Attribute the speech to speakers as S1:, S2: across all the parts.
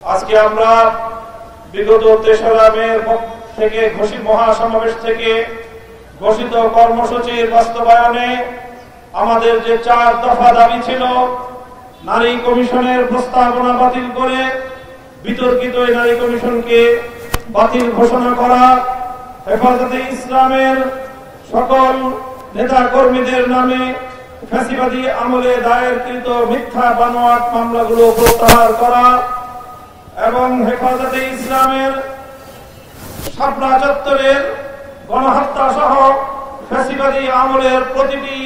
S1: আজকে আমরা বিগত ৩রা মে থেকে ঘোষিত মহাসমাবেশ থেকে ঘোষিত কর্মসূচির বাস্তবায়নে আমাদের যে ৪ দফা দাবি ছিল, নারী কমিশনের প্রস্তাবনা বাতিল করে বিতর্কিত এই নারী কমিশনকে বাতিল ঘোষণা করা, হেফাজতে ইসলামের সকল নেতা কর্মীদের নামে ফ্যাসিবাদী আমলে দায়েরকৃত মিথ্যা বানোয়াট মামলাগুলো প্রত্যাহার করা এবং হেফাজতে ইসলামের শাপলা চত্বরের গণহত্যা সহ ফ্যাসিবাদী আমলের প্রতিটি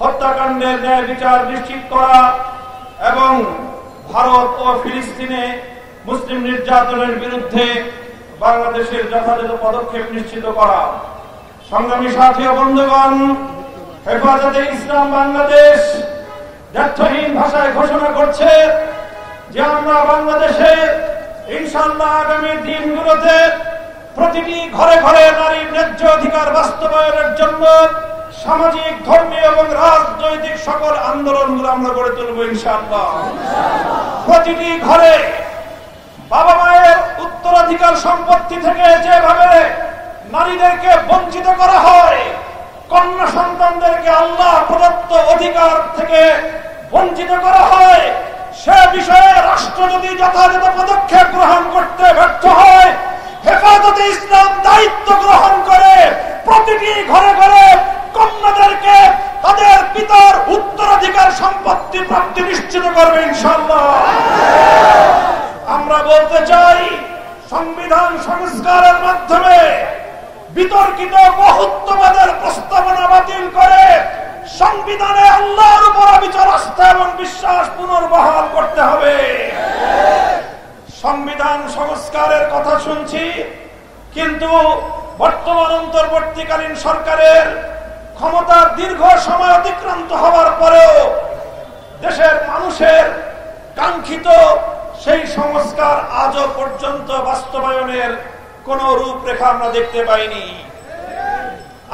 S1: হত্যাকাণ্ডের ন্যায় বিচার নিশ্চিত করা এবং ভারত ও ফিলিস্তিনে মুসলিম নির্যাতনের বিরুদ্ধে বাংলাদেশের যথাযথ পদক্ষেপ নিশ্চিত করা। সংগ্রামী সাথী ও বন্ধুগণ, হেফাজতে ইসলাম বাংলাদেশ দ্ব্যর্থহীন ভাষায় ঘোষণা করছে যে আমরা বাংলাদেশে ইনশাআল্লাহ আগামী দিনগুলোতে প্রতিটি ঘরে ঘরে নারীর ন্যায্য অধিকার বাস্তবায়নের জন্য সামাজিক, ধর্মীয় এবং রাজনৈতিক সকল আন্দোলনগুলো আমরা গড়ে তুলব ইনশাআল্লাহ। প্রতিটি ঘরে বাবা মায়ের উত্তরাধিকার সম্পত্তি থেকে যেভাবে নারীদেরকে বঞ্চিত করা হয়, কন্যা সন্তানদেরকে আল্লাহ প্রদত্ত অধিকার থেকে বঞ্চিত করা হয়, সে বিষয়ে রাষ্ট্র যদি যথাযথ পদক্ষেপ গ্রহণ করতে ব্যর্থ হয়, হেফাজতে ইসলাম দায়িত্ব গ্রহণ করে প্রতিটি ঘরে ঘরে কন্যাদেরকে তাদের পিতার উত্তরাধিকার সম্পত্তি প্রাপ্তি নিশ্চিত করবে ইনশাআল্লাহ। আমরা বলতে চাই, সংবিধান সংস্কারের মাধ্যমে বিতর্কিত বহুত্ববাদের প্রস্তাবনা বাতিল করে সংবিধানে আল্লাহর উপর অবিচল আস্থা এবং বিশ্বাস পুনর্বহাল করতে হবে। সংবিধান সংস্কারের কথা শুনছি, কিন্তু বর্তমান অন্তর্বর্তীকালীন সরকারের ক্ষমতার দীর্ঘ সময় অতিক্রান্ত হওয়ার পরেও দেশের মানুষের কাঙ্ক্ষিত সেই সংস্কার আজও পর্যন্ত বাস্তবায়নের কোন রূপরেখা আমরা দেখতে পাইনি।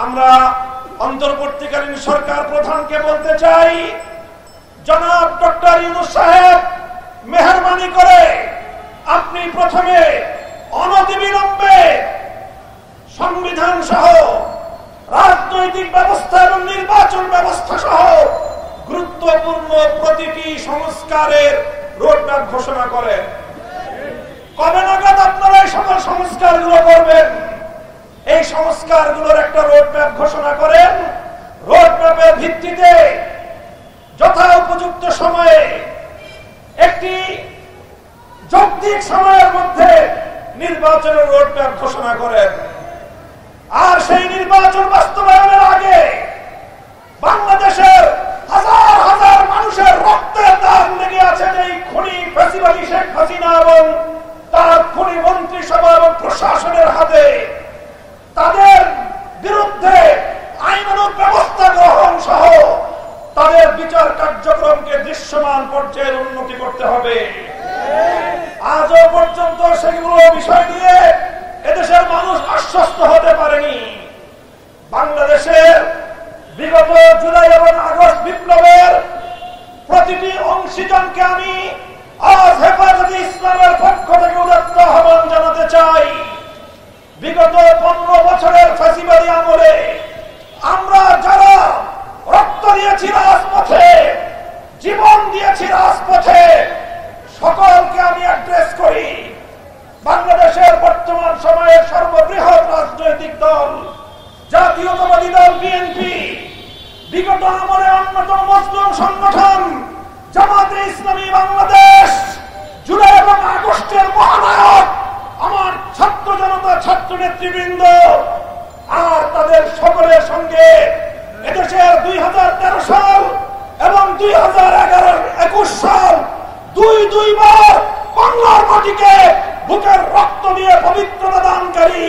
S1: আমরা অন্তর্বর্তীকালীন সরকার প্রধানকে বলতে চাই, জনাব ডক্টর ইউনূস সাহেব, মেহেরবানি করে আপনি প্রথমে অনতিবিলম্বে সংবিধান সহ রাজনৈতিক ব্যবস্থা এবং নির্বাচন ব্যবস্থা সহ গুরুত্বপূর্ণ প্রতিটি সংস্কারের রোডম্যাপ ঘোষণা করেন। কবে নাগাদ আপনারা এই সকল সংস্কারগুলো করবেন? এই সংস্কারগুলোর একটা রোডম্যাপ ঘোষণা করেন। রোডম্যাপের ভিত্তিতে যথা উপযুক্ত সময়ে একটি যৌক্তিক সময়ের মধ্যে নির্বাচনের রোডম্যাপ ঘোষণা করেন। আর সেই নির্বাচন বাস্তবায়নের আগে বাংলাদেশের হাজার হাজার মানুষের রক্তের দাগ লেগে আছে এই খুনি ফ্যাসিবাদী শেখ হাসিনা এবং তার খুনি মন্ত্রিসভা এবং প্রশাসনের হাতে, তাদের বিরুদ্ধে আইনানুগ ব্যবস্থা গ্রহণ সহ তাদের বিচার কার্যক্রমকে দৃশ্যমান পর্যায়ে উন্নতি করতে হবে। আজও পর্যন্ত সেগুলো বিষয় নিয়ে এদেশের মানুষ আশ্বস্ত হতে পারেনি। বাংলাদেশের বিগত জুলাই এবং আগস্ট বিপ্লবের প্রতিটি অংশীজনকে আমি আজ হেফাজতে ইসলামের পক্ষ থেকে উদাত্ত আহ্বান জানাতে চাই। বিগত 15 বছরের ফ্যাসিবাদী আমলে আমরা যারা রক্ত দিয়েছি রাজপথে, জীবন দিয়েছি রাজপথে, সকলকে আমি অ্যাড্রেস করি। বাংলাদেশের বর্তমান সময়ের সর্ববৃহৎ রাজনৈতিক দল জাতীয়তাবাদী দল বিএনপি, বিগত আমলে অন্যতম মুসলিম সংগঠন জামাতে ইসলামী বাংলাদেশ, জুলাই এবং আগস্টের মহানায়ক আমার ছাত্র জনতা, ছাত্র নেতৃবৃন্দ, আর তাদের সকলের সঙ্গে এদেশের 2013 সাল এবং 2021 সাল দুইবার বাংলার মাটিকে বুকের রক্ত দিয়ে পবিত্রতা দানকারী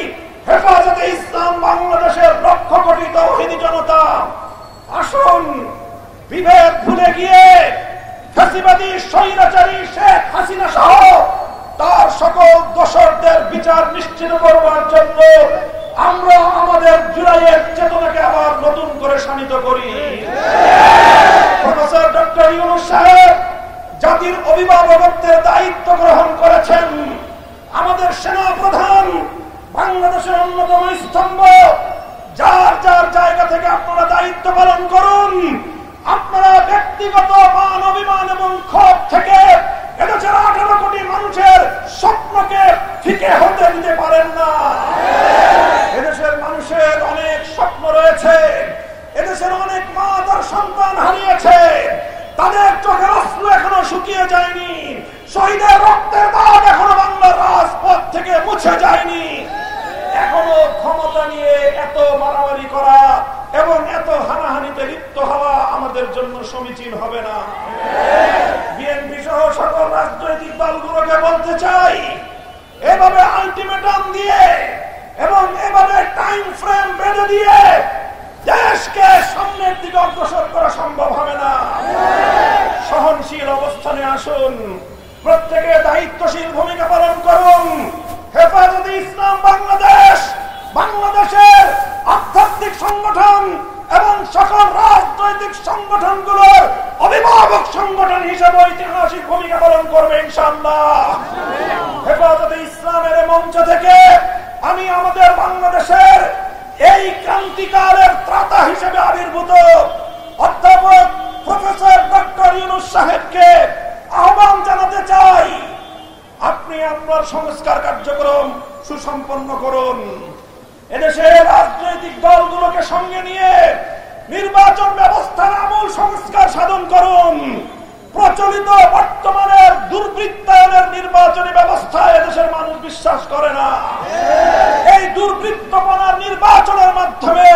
S1: হেফাজতে ইসলাম বাংলাদেশের লক্ষ কোটি তৌহিদি জনতা, আসুন বিভেদ ভুলে গিয়ে ফ্যাসিবাদী স্বৈরাচারী শেখ হাসিনা সহ তার সকল দোষরদের বিচার নিশ্চিত করবার জন্য আমরা আমাদের জুলাইয়ের চেতনাকে আবার নতুন করে শানিত করি। প্রফেসর ডক্টর ইউনূস সাহেব জাতির অভিভাবকত্বের দায়িত্ব গ্রহণ করেছেন। আমাদের সেনা প্রধান বাংলাদেশের অন্যতম স্তম্ভ। যার যার জায়গা থেকে আপনারা দায়িত্ব পালন করুন। আপনারা ব্যক্তিগত মান অভিমান এবং ক্ষোভ থেকে এদেশের 18 কোটি মানুষের স্বপ্নকে ফিকে হতে দিতে পারেন না। এদেশের মানুষের অনেক স্বপ্ন রয়েছে। এদেশের অনেক মা তার সন্তান হারিয়েছে। তাদের চোখের অশ্রু এখনো শুকিয়ে যায়নি। শহীদের রক্তের দাগ এখনো বাংলার রাজপথ থেকে মুছে যায়নি। এখনো ক্ষমতা নিয়ে এত মারামারি করা এবং এত হানাহানিতে লিপ্ত হওয়া আমাদের জন্য সমীচীন হবে না। বিএনপি সহ সকল রাজনৈতিক দলগুলোকে বলতে চাই, এভাবে আলটিমেটাম দিয়ে এবং এভাবে টাইম ফ্রেম বেঁধে দিয়ে দেশকে সামনের দিকে অগ্রসর করা সম্ভব হবে না। সহনশীল অবস্থানে আসুন, প্রত্যেকে দায়িত্বশীল ভূমিকা পালন করুন। হেফাজতে ইসলাম বাংলাদেশ বাংলাদেশের আধ্যাত্মিক সংগঠন এবং সকল রাজনৈতিক সংগঠনগুলোর অভিভাবক সংগঠন হিসেবে ঐতিহাসিক ভূমিকা পালন করবে ইনশাআল্লাহ। হেফাজতে ইসলামের মঞ্চ থেকে আমি আমাদের বাংলাদেশের এই ক্রান্তিকালের ত্রাতা হিসেবে আবির্ভূত অধ্যাপক প্রফেসর ডক্টর ইউনূস সাহেবকে আহ্বান জানাতে চাই, আপনি আপনার সংস্কার কার্যক্রম সুসম্পন্ন করুন। এদেশের রাজনৈতিক দলগুলোকে সঙ্গে নিয়ে নির্বাচন ব্যবস্থার আমূল সংস্কার সাধন করুন। প্রচলিত বর্তমানের দুর্বৃত্তায়নের নির্বাচনী ব্যবস্থায় এদেশের মানুষ বিশ্বাস করে না। এই দুর্বৃত্তপনার নির্বাচনের মাধ্যমে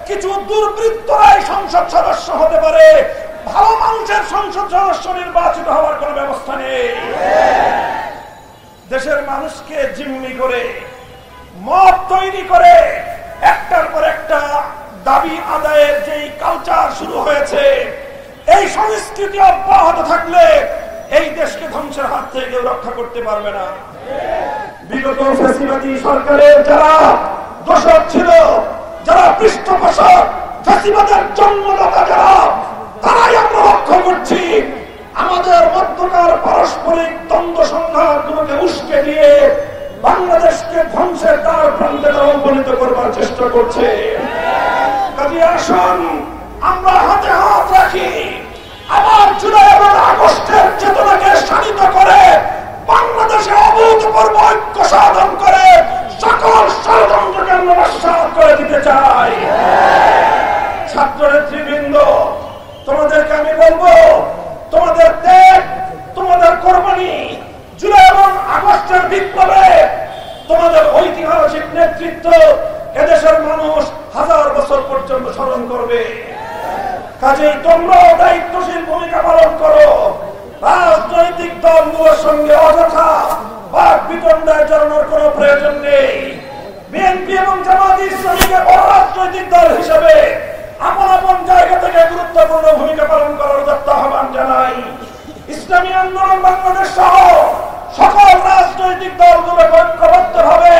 S1: কিছু দুর্বৃত্তরাই সংসদ সদস্য হতে পারে, ভালো মানুষের সংসদ সদস্য নির্বাচিত হওয়ার কোন ব্যবস্থা নেই। দেশের মানুষকে জিম্মি করে মত তৈরি করে একটার পর একটা দাবি আদায়ের যেই কালচার শুরু হয়েছে, এই সংস্কৃতি অব্যাহত থাকলে এই দেশকে ধ্বংসের হাত থেকে কেউ রক্ষা করতে পারবে না। বিগত ফ্যাসিবাদী সরকারের যারা দোষর ছিল, যারা পৃষ্ঠপোষক, ফ্যাসিবাদের জন্মদাতা যারা, তারাই আমরা লক্ষ্য করছি আমাদের মধ্যকার পারস্পরিক দ্বন্দ্ব সংঘাতগুলোকে উস্কে দিয়ে বাংলাদেশকে ধ্বংসের দ্বার প্রান্তে উপনীত করবার চেষ্টা করছে। কাজে আসুন আমরা হাতে হাত রাখি, আবার জুলাই এবং আগস্টের চেতনাকে শানিত করে বাংলাদেশে অভূতপূর্ব ঐক্য সাধন করে সকল ষড়যন্ত্রকে আমরা নস্যাৎ করে দিতে চাই। ছাত্র নেতৃবৃন্দ, তোমাদেরকে আমি বলবো, তোমাদের ত্যাগ, তোমাদের কোরবানি, জুলাই এবং আগস্টের বিপ্লবে তোমাদের ঐতিহাসিক নেতৃত্ব এদেশের মানুষ হাজার বছর পর্যন্ত স্মরণ করবে। কাজেই তোমরাও দায়িত্বশীল ভূমিকা পালন করো। রাজনৈতিক দলগুলোর সঙ্গে অযথা বাক বিতণ্ডায় জড়ানোর কোন প্রয়োজন নেই। বিএনপি এবং জামায়াতে ইসলামীকে বড় রাজনৈতিক দল হিসেবে আপন আপন জায়গা থেকে গুরুত্বপূর্ণ ভূমিকা পালন করার আহ্বান জানাই। ইসলামী আন্দোলন বাংলাদেশ সহ সকল রাজনৈতিক দলগুলো ঐক্যবদ্ধভাবে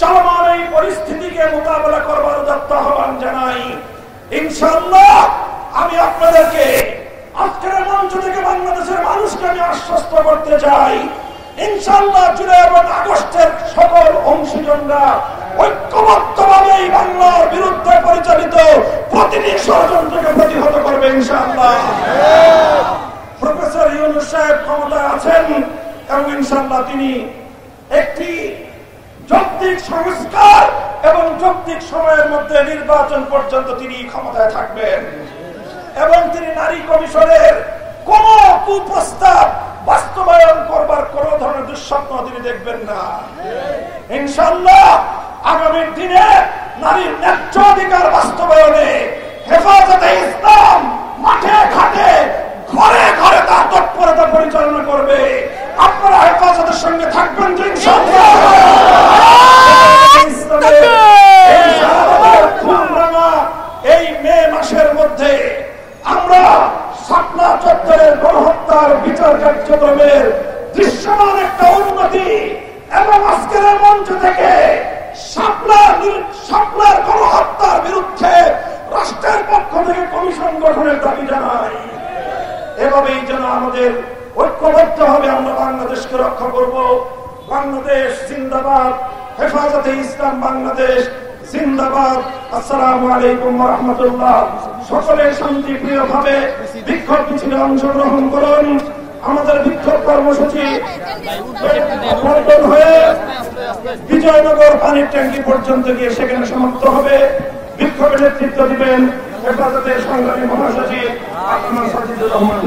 S1: চলমান এই পরিস্থিতিকে মোকাবেলা করবার আহ্বান জানাই। ইনশাআল্লাহ আমি আপনাদেরকে আজকের মঞ্চ থেকে বাংলাদেশের মানুষকে আমি আশ্বস্ত করতে চাই, ইনশাআল্লাহ জুলাই এবং আগস্টের সকল অংশীজনরা ঐক্যবদ্ধভাবে বাংলার বিরুদ্ধে পরিচালিত প্রতিটি ষড়যন্ত্রকে প্রতিহত করবে ইনশাআল্লাহ। প্রফেসর ইউনূস সাহেব ক্ষমতায় আছেন এবং ইনশাআল্লাহ তিনি একটি যৌক্তিক সংস্কার এবং যৌক্তিক সময়ের মধ্যে নির্বাচন পর্যন্ত তিনি ক্ষমতায় থাকবেন এবং তিনি নারী কমিশনের কোন কুপ্রস্তাব বাস্তবায়ন করবার কোন ধরনের দুঃস্বপ্ন তিনি দেখবেন না। ইনশাআল্লাহ আগামী দিনে নারীর ন্যায্য অধিকার বাস্তবায়নে হেফাজতে ইসলাম মাঠে ঘাটে ঘরে ঘরে তার তৎপরতা পরিচালনা করবে। আপনারা হেফাজতের সঙ্গে থাকবেন তো ইনশাআল্লাহ। এই মে মাসের মধ্যে আমরা শাপলা চত্বরের গণহত্যার বিচার কার্যক্রমের দৃশ্যমান একটা উন্নতি এবং আজকের মঞ্চ থেকে শাপলার গণহত্যার বিরুদ্ধে রাষ্ট্রের পক্ষ থেকে কমিশন গঠনের দাবি জানাই। এভাবেই যেন আমাদের ঐক্যবদ্ধ হবে আমরা বাংলাদেশকে রক্ষা করব। বাংলাদেশ জিন্দাবাদ, হেফাজতে ইসলাম বাংলাদেশ জিন্দাবাদ। আসসালামু আলাইকুম ওয়া রাহমাতুল্লাহ। সকলে শান্তিপ্রিয় ভাবে বিক্ষোভ মিছিলে অংশগ্রহণ করুন। আমাদের বিক্ষোভ কর্মসূচি হয়ে বিজয়নগর পানির ট্যাঙ্কি পর্যন্ত গিয়ে সেখানে সমাপ্ত হবে। বিক্ষোভের নেতৃত্ব দিবেন হেফাজতের সংগ্রামী মহাসচিব আল্লামা সাজিদুর রহমান।